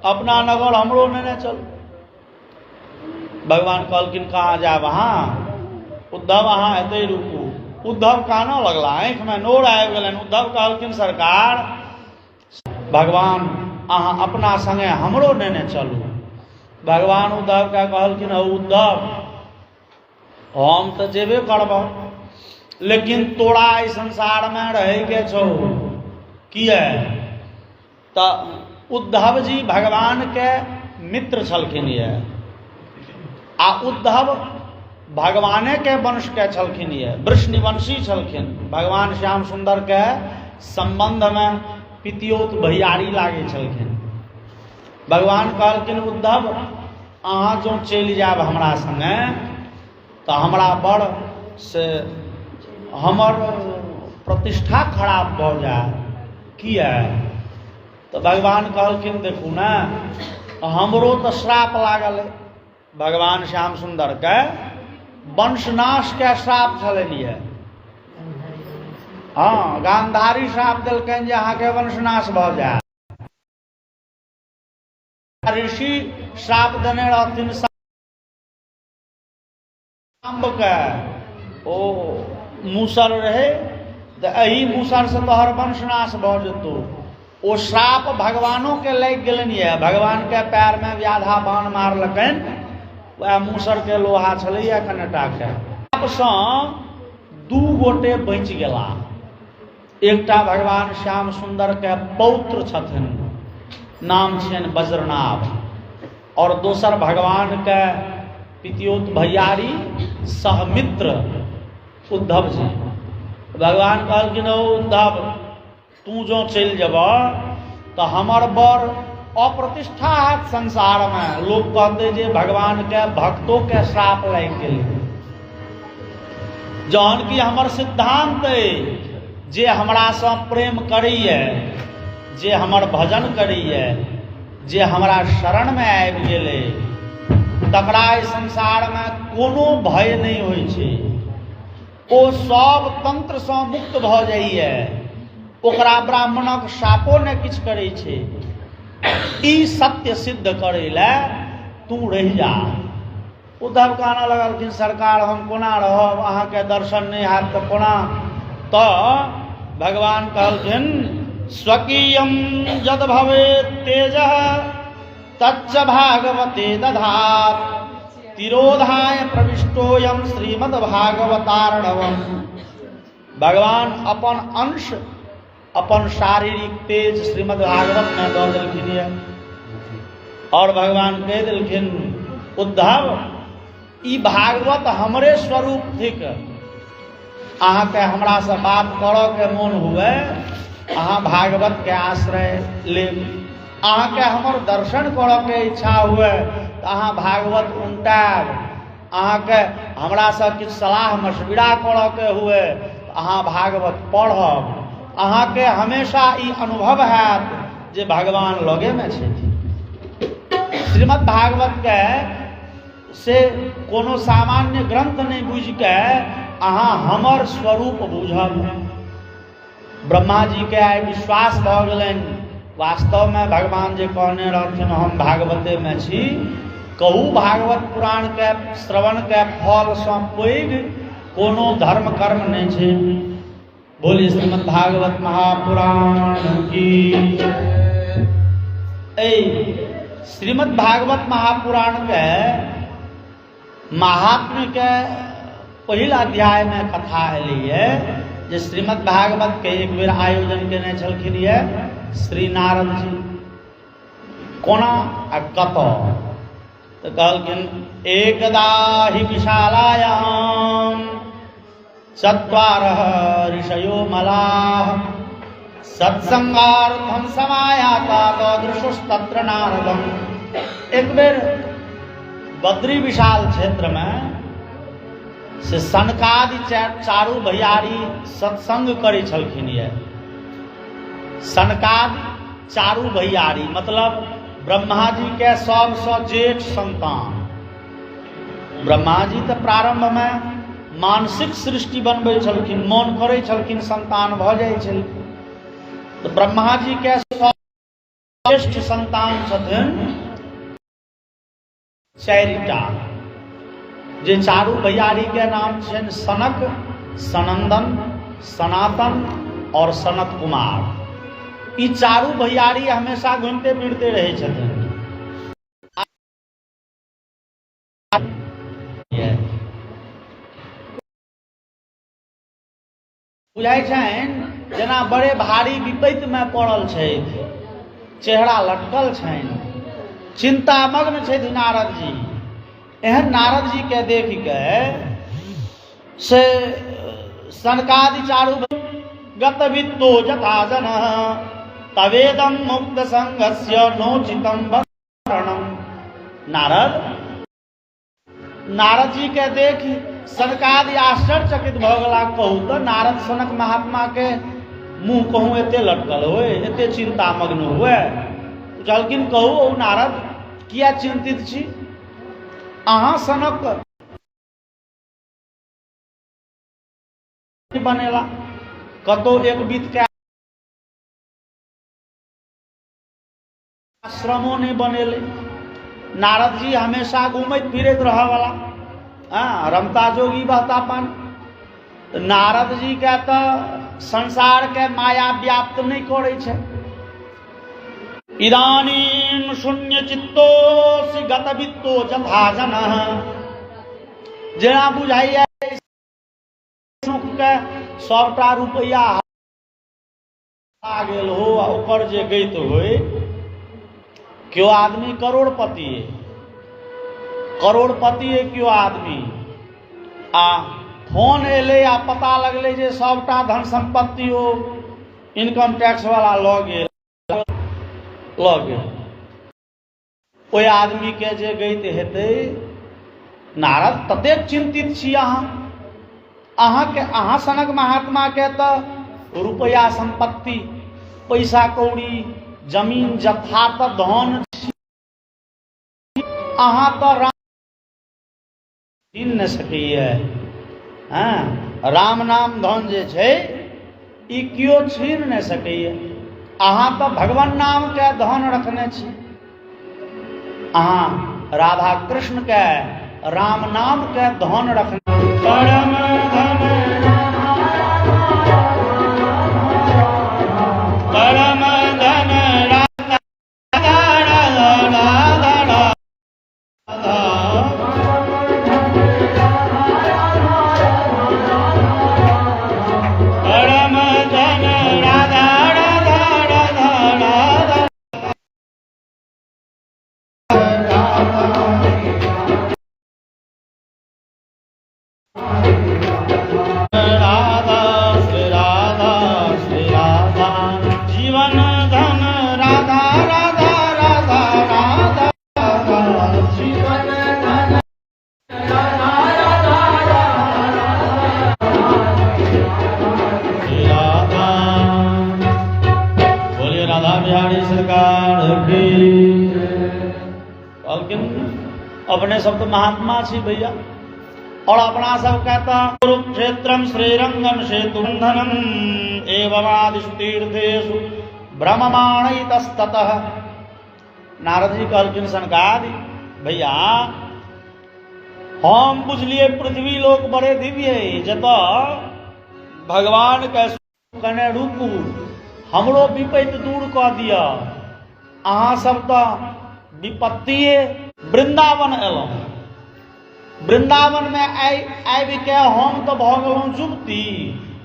अपना नगर हमरो नेने चलू। भगवान कहलखिन कहाँ जाए वहाँ, उद्धव अहाँ एते रुकू। उद्धव कानऽ लगला, आँखि में नोर आबि गेलनि। उद्धव कहलखिन सरकार भगवान अहाँ अपना संगे हमरो नेने चलू। भगवान उद्धव के कहलखिन उद्धव हम तो जेबे करबो, लेकिन तोरा इस संसार में रहे के छौ किया। तो उद्धव जी भगवान के मित्र छलखिन ये, आ उद्धव भगवाने के वंश के छलखिन ये, वृषनिवंशी छलखिन। भगवान श्याम सुंदर के संबंध में पितियोत भैयारी लागे छलखिन। भगवान कहलखिन उद्धव अहाँ जो चलि जायब हमरा संगे तो हमरा बड़ से हमर प्रतिष्ठा खराब भ जाए किया। तो भगवान कहलखिन देखू ना, हमरो तो श्राप लागल है। भगवान श्याम सुंदर के वंशनाश के श्राप छलनि है। हाँ, गांधारी श्राप दिलकनि जे अहाँके वंशनाश भ जाए। ऋषि श्राप देने रहथिन सांब के, ओ मूसर रहे तो एही मूसर से तोहर वंशनाश भ जेतौ। ओ श्राप भगवानों के लग गेलनि है। भगवान के पैर में व्याधा बाण मारलकनि, वह मूसर के लोहा छलैया कनेटा के। श्राप दू गोटे बचि गेला। एकटा भगवान श्याम सुंदर के पौत्र छथिन, नाम छियनि वज्रनाभ, और दोसर भगवान के पितियोत भैयारी सहमित्र उद्धव जी। भगवान कहलखिन उद्धव तू जो चल जब तो हमर बड़ अप्रतिष्ठा है संसार में। लोग कहते जे भगवान के भक्तों के श्राप लग गए। जहन कि हमर सिद्धांत जे हमरा से प्रेम करिए, जे हमर भजन करिए, जे हमरा शरण में आबि गेले, तकरा संसार में कोनो भय नहीं होइ छै। ओ सब तंत्र से मुक्त भ जाइए, ओकरा ब्राह्मणक सापो ने किछ करै छै। ई सत्य सिद्ध करे ला तू रह जा। उद्धव कहना लगलखिन सरकार हम कोना रहब, अहाँ के दर्शन नहीं हैत तो कोना। तो भगवान कहलखिन स्वकीयम जद भवेत् तेजः तच्च भागवते दधात् तिरोधाय प्रविष्टोयम श्रीमद्भागवतार्णवम्। भगवान अपन अंश अपन शारीरिक तेज श्रीमद्भागवत में दऽ देलखिन है। और भगवान कह देलखिन उद्धव ई भागवत हमरे स्वरूप थिक। अहाँ के हमरा से बात करऽ के मोन हुए, अहाँ भागवत के आश्रय लेब। अहाँ के हमर दर्शन करऽ के इच्छा हुए तो अहाँ भागवत उनटाब। अहाँ के हमरा से किछु सलाह मशविरा करऽ के हुए तो अहाँ भागवत पढ़ब। अहाँ के हमेशा ई अनुभव हैत जे भगवान लगे में छथि। श्रीमद् भागवत के से कोनो सामान्य ग्रंथ नहीं बुझ के अहाँ हमर स्वरूप बुझब। ब्रह्मा जी के आइ विश्वास भ गेलनि, वास्तव में भगवान जे कहने रहथिन हम भागवते में छी। कहू भागवत पुराण के श्रवण के फल सँ पैघ कोनो धर्म कर्म नहीं छै। बोली श्रीमद् भागवत महापुराण की। श्रीमद् भागवत महापुराण के महात्म्य के पहिल अध्याय में कथा एलिए जे श्रीमद् भागवत के एक बेर आयोजन केने छलखिन ये श्री नारद जी। कोना आ कतऽ तो कहलखिन एकदा हि विशालायाम चत्वारः ऋषयो मलाः सत्संगार्थम समायाता ददृशुस्तत्र नारदम्। एक बेर बद्री विशाल क्षेत्र में से सनकादि चारू भैयारी सत्संग करै छलखिन ये। सनकादि चारू भैयारी मतलब ब्रह्मा जी के सबसँ जेठ संतान। ब्रह्मा जी तो प्रारंभ में मानसिक सृष्टि बनबै छलखिन, मोन करै छलखिन संतान भ जाइ छल। तो ब्रह्मा जी के श्रेष्ठ संतान छथिन चारिटा, जे चारू भैयारी के नाम छनि सनक, सनंदन, सनातन और सनत कुमार। ई चारू भैयारी हमेशा घूमते फिरते रहे छथिन। बुझाइ छनि जेना बड़े भारी विपत्ति में पड़ल छै, चेहरा लटकल छनि, चिंतामग्न छथि नारद जी। एहन नारद जी के देख के से सनकादि चारू गतवित्तो यथा जनः तवेदं मुक्त संगस्य नोचितं वरणम्। नारद जी के देख सनकादि आश्चर्यचकित भ गेला। कहू तो नारद सनक महात्मा के मुंह कहूँ एते लटकल हुए, एते चिंता मग्न हुए। पूछलखिन कहू नारद किया चिंतित छी? अहाँ सनक बनेला, कतौ एक बीत के आश्रमों नहीं बनेले। नारद जी हमेशा घूमत फिरत रह वाला, रमता जोगी बहतापन। नारद जी के तो संसार के माया व्याप्त नहीं करे छे। इदानीं शून्य चित्तोऽसि गतवित्तो यथा जनः। जेना बुझाइए के सबटा रुपया आ गेल हो, ओकर जे गइत होय। क्यों आदमी करोड़पति है, करोड़पति है क्यों आदमी। आ फोन एले आ पता लगले जे सबटा धन संपत्ति हो इनकम टैक्स वाला लऽ गेल। ओहि आदमी के जे गइत हेतै। नारद ततेक चिंतित छी अहाँ सनक महात्मा के तो रुपया संपत्ति पैसा कौड़ी जमीन जथा तो धन, अहाँ तो छीन न सकैए। हाँ, राम नाम धन जे छै ई कियो छीन न सकैए। अहाँ तो भगवान नाम के धन रखने छी, अहाँ राधा कृष्ण के राम नाम के धन रखने। परम धन परम धन राधा राधा राधा राधा, परम धन राधा राधा राधा राधा श्री राधा श्री राधा, जीवन धन राधा राधा राधा राधा राधा, जीवन धन राधा राधा राधा श्री राधा। बोलिए राधा बिहारी सरकार की। अपने सब तो महात्मा छी भैया, और अपना सब कहता कुरुक्षेत्रम श्रीरंगम सेतुबंधनम एवमादिषु तीर्थेषु ब्रह्ममाणैतस्ततः। नारद जी कहलखिन सनकादि भैया हम बुझलिए पृथ्वी लोक बड़े दिव्य है, जत भगवान के कने रूपू हमरो विपत्ति दूर कऽ दिया। अहाँ सब तो विपत्तिये वृंदावन एलहुँ, वृंदावन में आबि के हम तो भऽ गेलहुँ जुबती,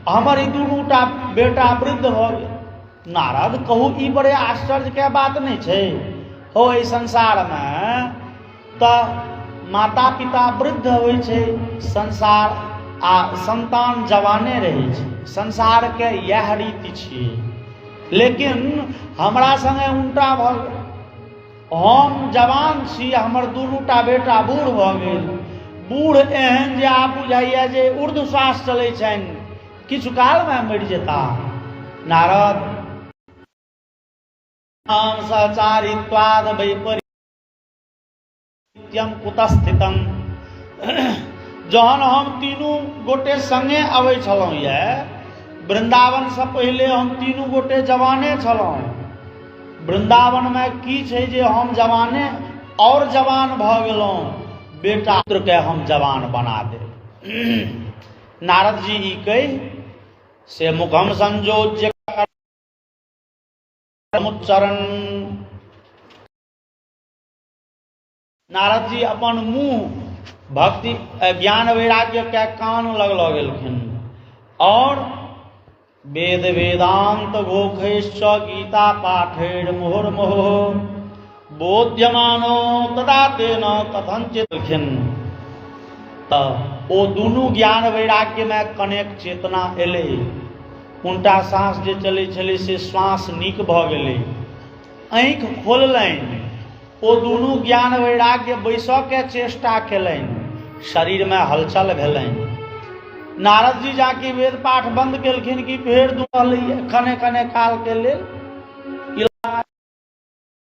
हमर ई दुनूटा बेटा वृद्ध भऽ गेल। नारद कहू ई बड़े आश्चर्य के बात नहीं छै हो। एहि संसार में तऽ माता पिता वृद्ध होइ छै, संसार आ संतान जवाने रहै छै, संसार के यह रीति छियै। लेकिन हमरा संगे उल्टा भऽ गेल, हम जवान छी, हमर दुनूटा बेटा बूढ़ भऽ गेल। बूढ़ एहन जे आप बुझाइए जे ऊर्ध्वश्वास चलै छनि, किछु काल में मरि जेता। नारद हम सचारित्वाद वैपरीत्यम कुतस्थितम। जहन हम तीनू गोटे संगे अबै छलहुँ ये वृंदावन से पहले हम तीनू गोटे जवाने छलहुँ। वृंदावन में की छै जे हम जवाने और जवान भऽ गेलहुँ, बेटा पुत्र के हम जवान बना दे। नारद जी ई कहि से मुखम संयोज्य समुच्चरण। नारद जी अपन मुंह भक्ति ज्ञान वैराग्य के कान लग गेलखिन, और वेद वेदांत घोषैश्च गीता पाठेर मुहुर्मुहुः बोध्यमानो तदा तेन कथनचित। ओ दुनू ज्ञान वैराग्य में कनेक चेतना एले। उनटा सांस जे चलै छलै से श्वास नीक भऽ गेलै, आँखि खोललनि, ओ दुनू ज्ञान वैराग्य बैसऽ के चेष्टा केलनि, शरीर में हलचल भेलनि। नारद जी जाके वेद पाठ बंद केलखिन कि फेर दुहलैया कने कने काल के लेल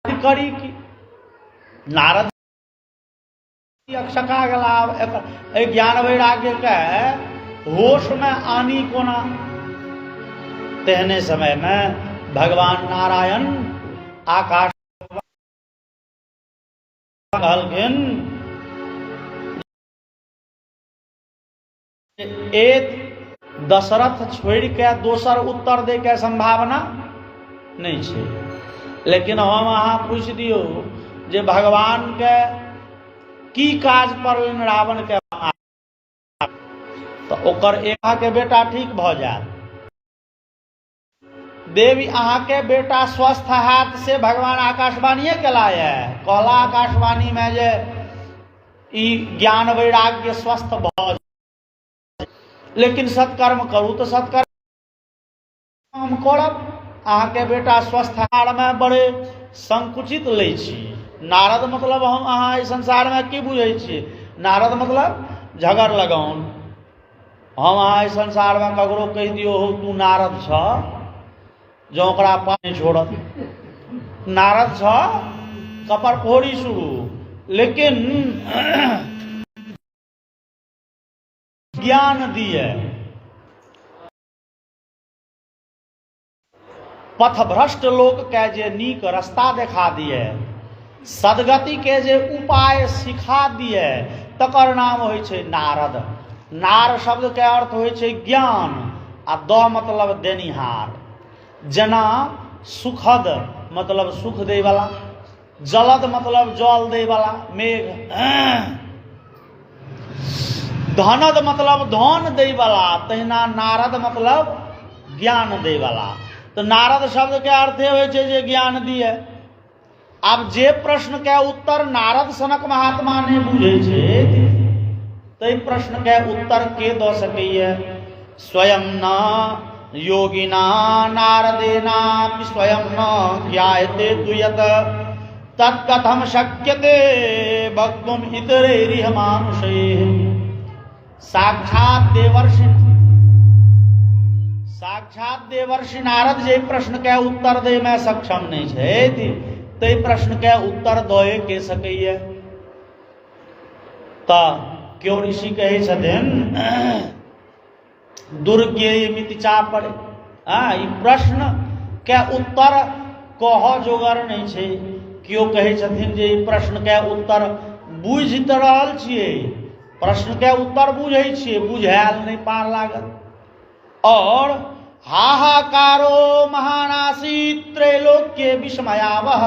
करी की। नारद अक्षका गेला ज्ञान वैराग्य के होश में आनी कोना। तेहने समय में भगवान नारायण आकाश कहलखिन एक दशरथ छोड़ के दोसर उत्तर दे के संभावना नहीं छै। लेकिन हम अहाँ पूछ दियो जे भगवान के की काज पड़लनि रावण के, तो ओकर एक के बेटा ठीक भ जात। देवी अहाँ के बेटा स्वस्थ हाथ से भगवान आकाशवाणी केला है, कहला आकाशवाणी में जे ई ज्ञान वैराग्य स्वस्थ भ। लेकिन सत्कर्म करू तो सत्कर्म हम करब। अहाँ के बेटा स्वस्थ हार में बड़े संकुचित ले छी। नारद मतलब हम अहाँ इस संसार में की बुझे छी? नारद मतलब झगड़ लगाउन। हम अहाँ इस संसार में ककरो कह दियो हो तू नारद छ, जो ओकरा पानी छोड़त नारद छ कपर फोड़ी शुरू। लेकिन ज्ञान दिए, पथभ्रष्ट लोक के जे नीक रास्ता देखा दिए, सदगति के जे उपाय सिखा दिए, तकर नाम होइ छै नारद। नार शब्द के अर्थ होइ छै ज्ञान, आ द मतलब देनिहार। जेना सुखद मतलब सुख दे वाला, जलद मतलब जल दे वाला मेघ, धनद मतलब धन दे वाला, तहिना नारद मतलब ज्ञान दे वाला। तो नारद शब्द के अर्थ होइ छै जे ज्ञान दिए। आब जे प्रश्न के उत्तर नारद सनक महात्मा ने बुझे छै, तै प्रश्न के उत्तर के द सकैए? स्वयं न योगिना नारदेना स्वयं न ज्ञायते दुयत तत्कथम शक्यते वक्तुम इतरेरिह मानुषैः। साक्षात देवर्षि नारद जे प्रश्न के उत्तर दे में सक्षम नहीं छै, ते प्रश्न के उत्तर दए के सकैए? त क्यों ऋषि कहे छथिन दुर्ज्ञेय मिति चापड़े। ई प्रश्न के उत्तर कह जोगर नहीं छै। क्यों कहे छथिन जे ई प्रश्न के उत्तर बुझ त रहल छियै, प्रश्न के उत्तर बुझै छियै, बुझायल नहीं पार लागत। और हाहाकारो महानासी त्रैलोक्य विस्मयावह,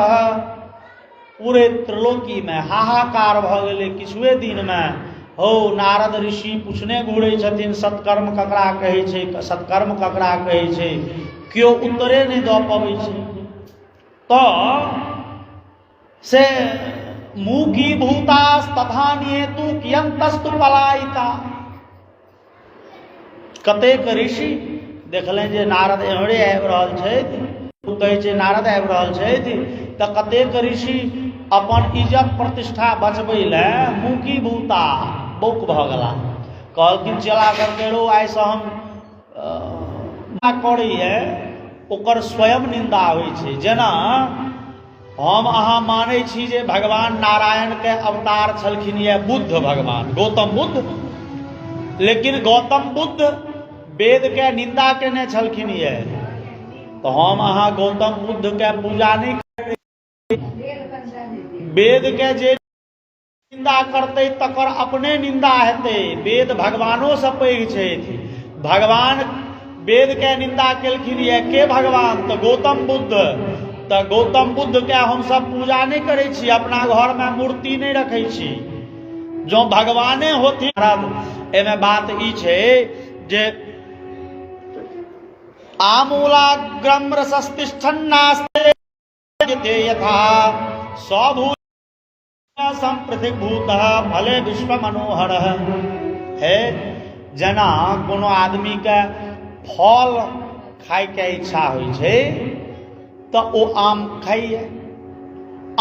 पूरे त्रिलोकी में हाहाकार भ गेलै किछुए दिन में। हो नारद ऋषि पूछने घूरे छथिन सत्कर्म ककरा कहै छै, सत्कर्म ककरा कहै छै, क्यों उत्तरे नहीं द पबै छै। तो से मूकी भूतास तथा नियतु कियंतस्तु पलायिता। कतेक ऋषि देखलें जे नारद एमहरे आबि रहल छथि, कहै छै नारद आबि रहल छथि, तऽ कतेक ऋषि अपन इज्जत प्रतिष्ठा बचबै लए मूकी भूता बौक भऽ गेला। कहलखिन चला करके रो आइसँ हम करैए ओकर स्वयं निंदा होइ छै। जेना हम अहाँ मानै छी जे भगवान नारायण के अवतार छलखिन ये बुद्ध भगवान, गौतम बुद्ध, लेकिन गौतम बुद्ध वेद के निंदा केने छलखिन ये, तो हम अहाँ गौतम बुद्ध के पूजा नहीं करते। वेद के जे निंदा करते तकर अपने निंदा हेतै। वेद भगवानो से पैघ छथि, भगवान वेद के निंदा केलखिन ये, के भगवान? तो गौतम बुद्ध। तो गौतम बुद्ध के हम सब पूजा नहीं करै छी, अपना घर में मूर्ति नहीं रखै छी। जो भगवाने होथिन। एमे बात ई छै जे आमूलाग्रम रसस्तिष्ठन्नास्ते यथा स्वभूत संप्रतिभूत भले विश्व मनोहर है। जेना कोनो आदमी के फल खाय के इच्छा होइ छै तो ओ आम खाइए।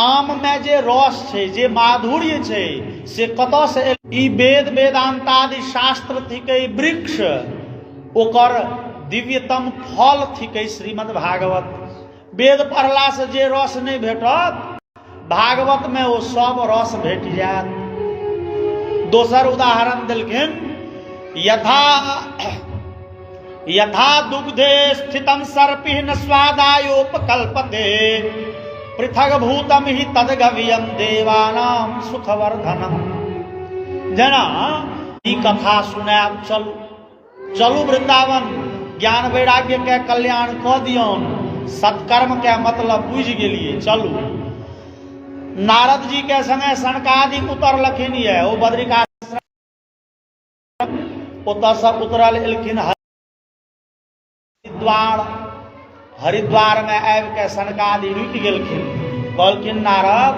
आम में जे रस छै, जे माधुर्य छै, से कतऽ से? ई वेद वेदांतादि शास्त्र थिकै वृक्ष, ओकर दिव्यतम फल थिकै श्रीमद् भागवत। वेद पढ़ला से जे रस नहीं भेटत, भागवत में वो सब रस भेट जायत। दोसर उदाहरण देलखिन, यथा दुग्धे स्थितम सर्पिः स्वादायोपकल्पते पृथक भूतम ही तदगव्यम देवानाम सुखवर्धनम। जना ई कथा सुनाब, चलू वृंदावन, ज्ञान वैराग्य के कल्याण कऽ दियौन, सत्कर्म के मतलब बुझ गेलिए, चलू। नारद जी के संगे सनकादि उतरलखिन ये, ओ बद्रिकाश्रम ओतऽ से उतरल एलखिन हरिद्वार में आबि के सनकादि रुकि गेलखिन। कहलखिन नारद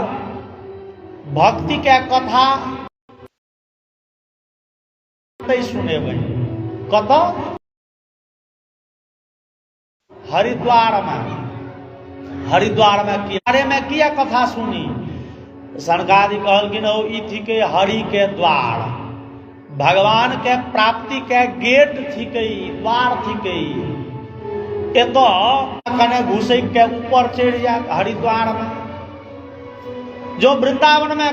भक्ति के कथा सुनेबै। कतऽ? हरिद्वार में बारे में किया कथा सुनी? सनकादि कहलखिन ओ ई थिके हरि के द्वार, भगवान के प्राप्ति के गेट थिके, द्वार थिके। एतो कने घुसै के ऊपर चढ़ जाए हरिद्वार में। जो वृंदावन में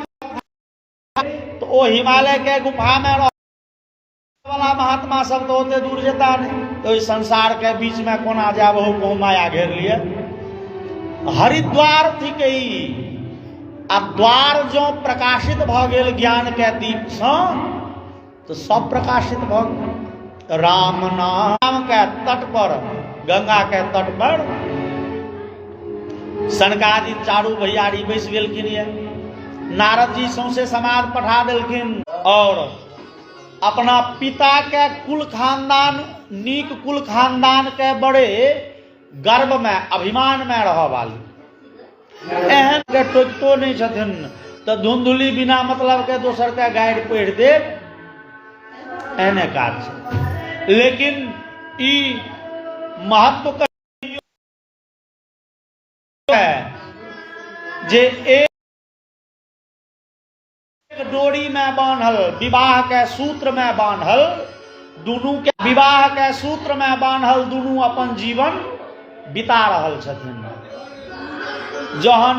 तो ओ हिमालय के गुफा में वाला महात्मा सब तो होते दूर जेता नहीं, तो इस संसार के बीच में कोना जाब हो को माया घेर लिए। हरिद्वार थी कही आ द्वार जो प्रकाशित भ गेल ज्ञान के दीप से, तो सब प्रकाशित भ गेल। राम नाम के तट पर, गंगा के तट पर सनकादि चारू भैयारी बैस गेलखिन ये। नारद जी सौंसे समाज पठा देलखिन और अपना पिता के कुल खानदान, नीक कुल खानदान के बड़े गर्व में अभिमान में रह वाली एहन के टोकतो नहीं छथिन, तो धुंधुली बिना मतलब के दोसर के गाइड पढ़ दे एहने काज छै। लेकिन ई महत्व है जे एक डोरी में बांधल, विवाह के सूत्र में बांधल, दुनू के विवाह के सूत्र में बांधल दुनू अपन जीवन बिता रहल छथिन। जहन